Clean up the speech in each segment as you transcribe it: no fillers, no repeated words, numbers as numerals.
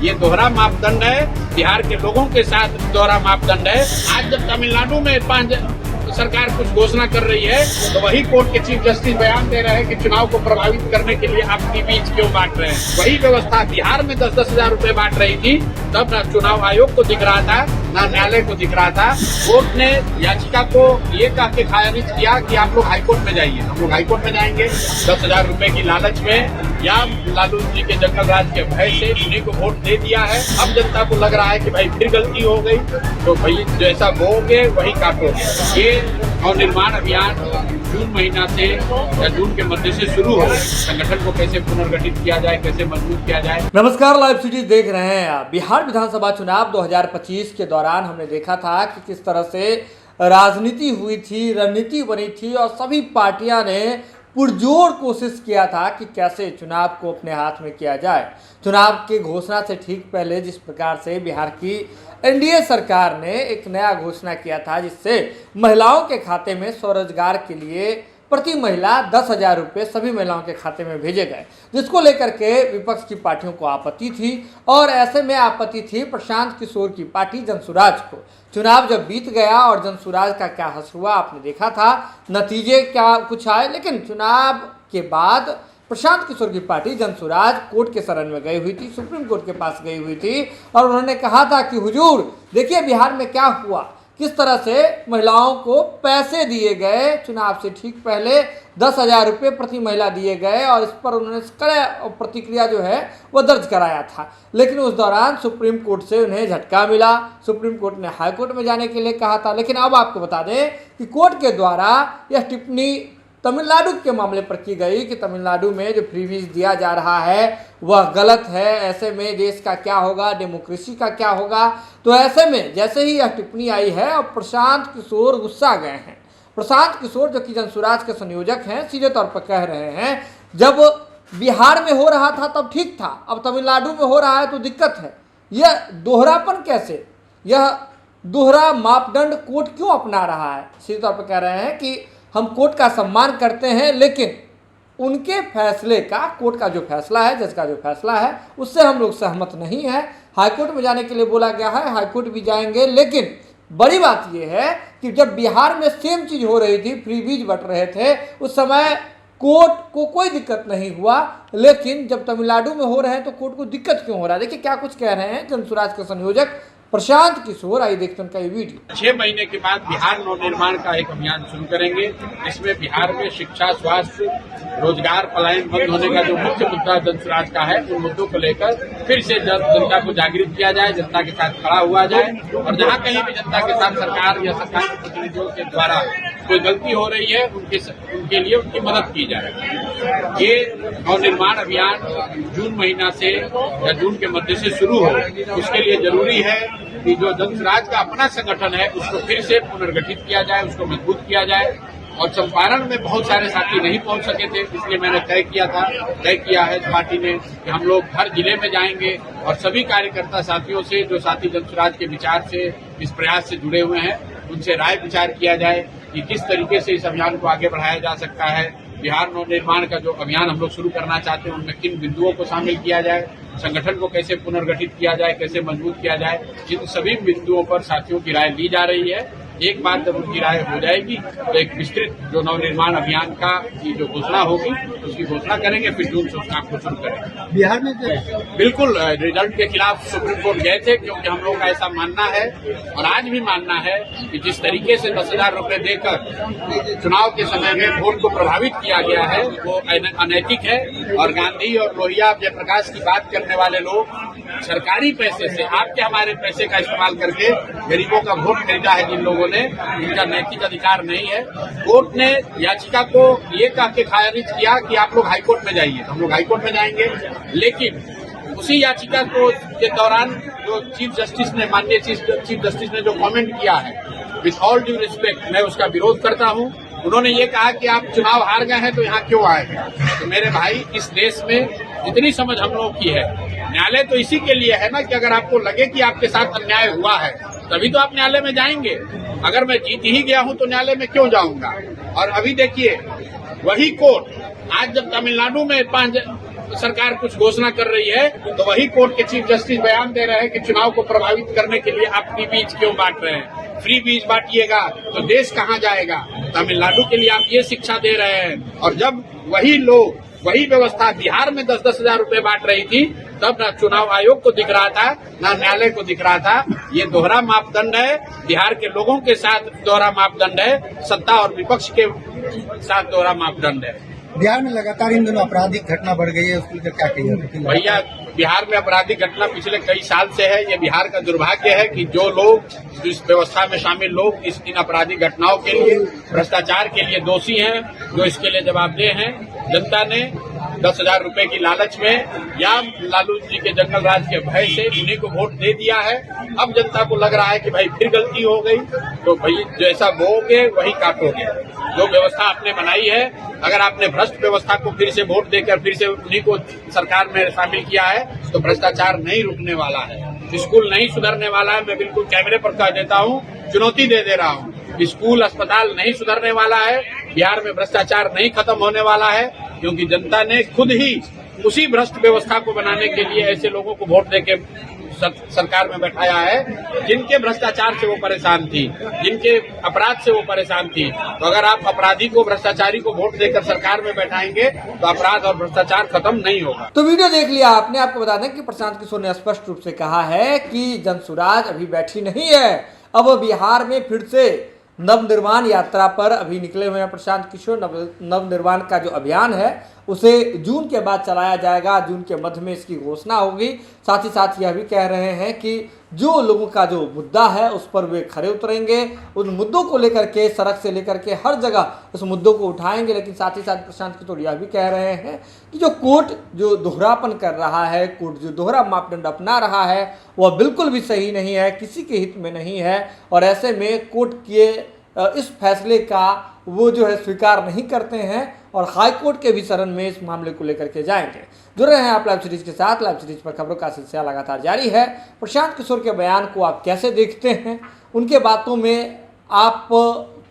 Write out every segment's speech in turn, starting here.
ये दोहरा मापदंड है, बिहार के लोगों के साथ दोहरा मापदंड है। आज जब तमिलनाडु में सरकार कुछ घोषणा कर रही है तो वही कोर्ट के चीफ जस्टिस बयान दे रहे हैं कि चुनाव को प्रभावित करने के लिए आप बीच क्यों बांट रहे हैं। वही व्यवस्था बिहार में 10-10 हजार रुपए बांट रही थी, तब ना चुनाव आयोग को दिख रहा था ना न्यायालय को दिख रहा था। कोर्ट ने याचिका को ये कह के खारिज किया कि आप लोग हाईकोर्ट में जाइए। हम लोग हाईकोर्ट में जाएंगे 10,000 रुपए की लालच में या लालू जी के जंगल राज के भय से उन्हीं को वोट दे दिया है। अब जनता को लग रहा है कि भाई फिर गलती हो गई, तो भाई जैसा बोओगे वही काटोगे। ये नवनिर्माण अभियान जून महीना से या जून के मध्य से शुरू हो। संगठन को कैसे पुनर्गठित किया जाए, कैसे मजबूत किया जाए। नमस्कार, लाइव सिटी देख रहे हैं आप। बिहार विधानसभा चुनाव 2025 के दौरान हमने देखा था कि किस तरह से राजनीति हुई थी, रणनीति बनी थी और सभी पार्टियां ने पुरजोर कोशिश किया था कि कैसे चुनाव को अपने हाथ में किया जाए। चुनाव की घोषणा से ठीक पहले जिस प्रकार से बिहार की एनडीए सरकार ने एक नया घोषणा किया था, जिससे महिलाओं के खाते में स्वरोजगार के लिए प्रति महिला 10,000 रुपये सभी महिलाओं के खाते में भेजे गए, जिसको लेकर के विपक्ष की पार्टियों को आपत्ति थी। और ऐसे में आपत्ति थी प्रशांत किशोर की पार्टी जनसुराज को। चुनाव जब बीत गया और जनसुराज का क्या हश्र हुआ आपने देखा था, नतीजे क्या कुछ आए। लेकिन चुनाव के बाद प्रशांत किशोर की पार्टी जनसुराज कोर्ट के शरण में गई हुई थी, सुप्रीम कोर्ट के पास गई हुई थी और उन्होंने कहा था कि हुजूर देखिए बिहार में क्या हुआ, किस तरह से महिलाओं को पैसे दिए गए। चुनाव से ठीक पहले 10,000 रुपये प्रति महिला दिए गए और इस पर उन्होंने कड़ा प्रतिक्रिया जो है वो दर्ज कराया था। लेकिन उस दौरान सुप्रीम कोर्ट से उन्हें झटका मिला। सुप्रीम कोर्ट ने हाई कोर्ट में जाने के लिए कहा था। लेकिन अब आपको बता दें कि कोर्ट के द्वारा यह टिप्पणी तमिलनाडु के मामले पर की गई कि तमिलनाडु में जो फ्रीबीज दिया जा रहा है वह गलत है। ऐसे में देश का क्या होगा, डेमोक्रेसी का क्या होगा। तो ऐसे में जैसे ही यह टिप्पणी आई है और प्रशांत किशोर गुस्सा गए हैं। प्रशांत किशोर जो कि जनसुराज के संयोजक हैं, सीधे तौर पर कह रहे हैं जब बिहार में हो रहा था तब ठीक था, अब तमिलनाडु में हो रहा है तो दिक्कत है। यह दोहरापन कैसे, यह दोहरा मापदंड कोर्ट क्यों अपना रहा है। सीधे तौर पर कह रहे हैं कि हम कोर्ट का सम्मान करते हैं, लेकिन उनके फैसले का, कोर्ट का जो फैसला है, जज का जो फैसला है, उससे हम लोग सहमत नहीं है। हाईकोर्ट में जाने के लिए बोला गया है, हाईकोर्ट भी जाएंगे। लेकिन बड़ी बात यह है कि जब बिहार में सेम चीज हो रही थी, फ्रीबीज बट रहे थे, उस समय कोर्ट को कोई दिक्कत नहीं हुआ। लेकिन जब तमिलनाडु में हो रहे हैं तो कोर्ट को दिक्कत क्यों हो रहा है। देखिए क्या कुछ कह रहे हैं जनसुराज के संयोजक प्रशांत किशोर। आइए देखते हैं उनका ये वीडियो। 6 महीने के बाद बिहार नवनिर्माण का एक अभियान शुरू करेंगे। इसमें बिहार में शिक्षा, स्वास्थ्य, रोजगार, पलायन बंद होने का जो मुख्य मुद्दा जनसुराज का है, उन मुद्दों को लेकर फिर से जनता को जागृत किया जाए, जनता के साथ खड़ा हुआ जाए और जहां कहीं भी जनता के साथ सरकार या सरकार के प्रतिनिधियों के द्वारा कोई गलती हो रही है उनके लिए उनकी मदद की जाए। ये नवनिर्माण अभियान जून महीना से या जून के मध्य से शुरू हो। उसके लिए जरूरी है कि जो जनसुराज का अपना संगठन है उसको फिर से पुनर्गठित किया जाए, उसको मजबूत किया जाए। और चंपारण में बहुत सारे साथी नहीं पहुंच सके थे, इसलिए मैंने तय किया है पार्टी ने कि हम लोग हर जिले में जाएंगे और सभी कार्यकर्ता साथियों से, जो साथी जनसुराज के विचार से, इस प्रयास से जुड़े हुए हैं, उनसे राय विचार किया जाए कि किस तरीके से इस अभियान को आगे बढ़ाया जा सकता है। बिहार नवनिर्माण का जो अभियान हम लोग शुरू करना चाहते हैं उनमें किन बिंदुओं को शामिल किया जाए, संगठन को कैसे पुनर्गठित किया जाए, कैसे मजबूत किया जाए, इन सभी बिंदुओं पर साथियों की राय ली जा रही है। एक बार जब उनकी राय हो जाएगी तो एक विस्तृत जो नवनिर्माण अभियान का की जो घोषणा होगी उसकी घोषणा करेंगे, फिर जून से उस काम को शुरू करेंगे। बिहार में बिल्कुल रिजल्ट के खिलाफ सुप्रीम कोर्ट गए थे, क्योंकि हम लोग का ऐसा मानना है और आज भी मानना है कि जिस तरीके से 10,000 रुपये देकर चुनाव के समय में वोट को प्रभावित किया गया है वो अनैतिक है। और गांधी और लोहिया जयप्रकाश की बात करने वाले लोग सरकारी पैसे से, आपके हमारे पैसे का इस्तेमाल करके गरीबों का वोट खरीदा है जिन लोगों ने, इनका नैतिक अधिकार नहीं है। कोर्ट ने याचिका को ये कह के खारिज किया कि आप लोग हाईकोर्ट में जाइए। हम लोग हाईकोर्ट में जाएंगे। लेकिन उसी याचिका को के दौरान जो चीफ जस्टिस ने, माननीय चीफ जस्टिस ने जो कमेंट किया है, विथ ऑल ड्यू रिस्पेक्ट मैं उसका विरोध करता हूं। उन्होंने ये कहा कि आप चुनाव हार गए हैं तो यहाँ क्यों आए हैं। तो मेरे भाई, इस देश में जितनी समझ हम लोग की है, न्यायालय तो इसी के लिए है ना कि अगर आपको लगे कि आपके साथ अन्याय हुआ है तभी तो आप न्यायालय में जाएंगे। अगर मैं जीत ही गया हूं तो न्यायालय में क्यों जाऊंगा। और अभी देखिए वही कोर्ट आज जब तमिलनाडु में सरकार कुछ घोषणा कर रही है तो वही कोर्ट के चीफ जस्टिस बयान दे रहे हैं कि चुनाव को प्रभावित करने के लिए आप फ्री बीज क्यों बांट रहे हैं। फ्री बीज बांटिएगा तो देश कहाँ जाएगा। तमिलनाडु के लिए आप ये शिक्षा दे रहे हैं और जब वही लोग वही व्यवस्था बिहार में 10-10 हजार रुपए बांट रही थी तब ना चुनाव आयोग को दिख रहा था ना न्यायालय को दिख रहा था। ये दोहरा मापदंड है, बिहार के लोगों के साथ दोहरा मापदंड है, सत्ता और विपक्ष के साथ दोहरा मापदंड है। बिहार में लगातार इन दिनों आपराधिक घटना बढ़ गई है, उसको लेकर क्या कहिए? भैया बिहार में आपराधिक घटना पिछले कई साल से है। ये बिहार का दुर्भाग्य है कि जो लोग इस व्यवस्था में शामिल लोग इन आपराधिक घटनाओं के लिए भ्रष्टाचार के लिए दोषी हैं, जो इसके लिए जवाबदेह हैं। जनता ने 10,000 रुपए की लालच में या लालू जी के जंगल राज के भय से उन्हीं को वोट दे दिया है। अब जनता को लग रहा है कि भाई फिर गलती हो गई तो भाई जैसा बोओगे वही काटोगे। जो व्यवस्था आपने बनाई है, अगर आपने भ्रष्ट व्यवस्था को फिर से वोट देकर फिर से उन्हीं को सरकार में शामिल किया है तो भ्रष्टाचार नहीं रुकने वाला है, स्कूल नहीं सुधरने वाला है। मैं बिल्कुल कैमरे पर कह देता हूँ, चुनौती दे दे रहा हूँ, स्कूल अस्पताल नहीं सुधरने वाला है, बिहार में भ्रष्टाचार नहीं खत्म होने वाला है, क्योंकि जनता ने खुद ही उसी भ्रष्ट व्यवस्था को बनाने के लिए ऐसे लोगों को वोट देके सरकार में बैठाया है जिनके भ्रष्टाचार से वो परेशान थी, जिनके अपराध से वो परेशान थी। तो अगर आप अपराधी को भ्रष्टाचारी को वोट देकर सरकार में बैठाएंगे तो अपराध और भ्रष्टाचार खत्म नहीं होगा। तो वीडियो देख लिया आपने। आपको बता दें कि प्रशांत किशोर ने स्पष्ट रूप से कहा है कि जनसुराज अभी बैठी नहीं है। अब बिहार में फिर से नवनिर्माण यात्रा पर अभी निकले हुए हैं प्रशांत किशोर। नवनिर्माण का जो अभियान है उसे जून के बाद चलाया जाएगा, जून के मध्य में इसकी घोषणा होगी। साथ ही साथ यह भी कह रहे हैं कि जो लोगों का जो मुद्दा है उस पर वे खरे उतरेंगे, उन मुद्दों को लेकर के सड़क से लेकर के हर जगह उस मुद्दों को उठाएंगे। लेकिन साथ ही साथ प्रशांत किशोर यह भी कह रहे हैं कि जो कोर्ट जो दोहरापन कर रहा है, कोर्ट जो दोहरा मापदंड अपना रहा है वह बिल्कुल भी सही नहीं है, किसी के हित में नहीं है। और ऐसे में कोर्ट के इस फैसले का वो जो है स्वीकार नहीं करते हैं और हाई कोर्ट के भी शरण में इस मामले को लेकर के जाएंगे। जुड़ रहे हैं आप लाइव सीरीज के साथ। लाइव सीरीज पर खबरों का सिलसिला लगातार जारी है। प्रशांत किशोर के बयान को आप कैसे देखते हैं, उनके बातों में आप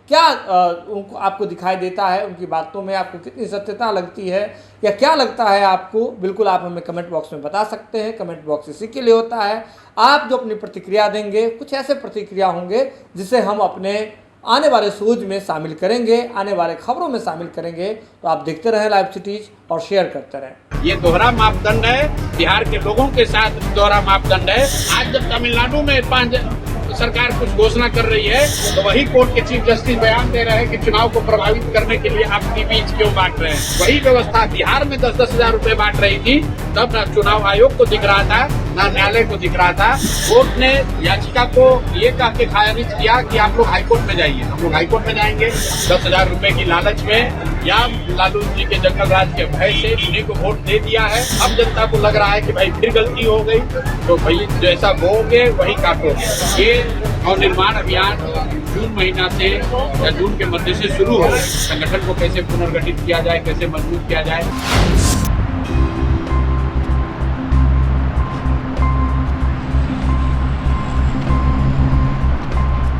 क्या आपको दिखाई देता है, उनकी बातों में आपको कितनी सत्यता लगती है या क्या लगता है आपको, बिल्कुल आप हमें कमेंट बॉक्स में बता सकते हैं। कमेंट बॉक्स इसी के लिए होता है, आप जो अपनी प्रतिक्रिया देंगे कुछ ऐसे प्रतिक्रिया होंगे जिसे हम अपने आने वाले शोज में शामिल करेंगे, आने वाले खबरों में शामिल करेंगे। तो आप देखते रहें लाइव सिटीज और शेयर करते रहें। ये दोहरा मापदंड है, बिहार के लोगों के साथ दोहरा मापदंड है। आज जब तमिलनाडु में सरकार कुछ घोषणा कर रही है तो वही कोर्ट के चीफ जस्टिस बयान दे रहे हैं कि चुनाव को प्रभावित करने के लिए आप फ्री बीज क्यों बांट रहे हैं। वही व्यवस्था बिहार में 10-10 हजार रुपए बांट रही थी तब ना चुनाव आयोग को दिख रहा था ना न्यायालय को दिख रहा था। कोर्ट ने याचिका को ये कह के खारिज किया कि आप लोग हाईकोर्ट में जाइए। हम लोग हाईकोर्ट में जाएंगे, 10,000 रुपए की लालच में या लालू जी के जंगल राज के भय से उन्हीं को वोट दे दिया है। अब जनता को लग रहा है कि भाई फिर गलती हो गई तो भाई जैसा बोओगे वही काटोगे। ये नवनिर्माण अभियान जून महीना से या जून के मध्य से शुरू हो। संगठन को कैसे पुनर्गठित किया जाए, कैसे मजबूत किया जाए।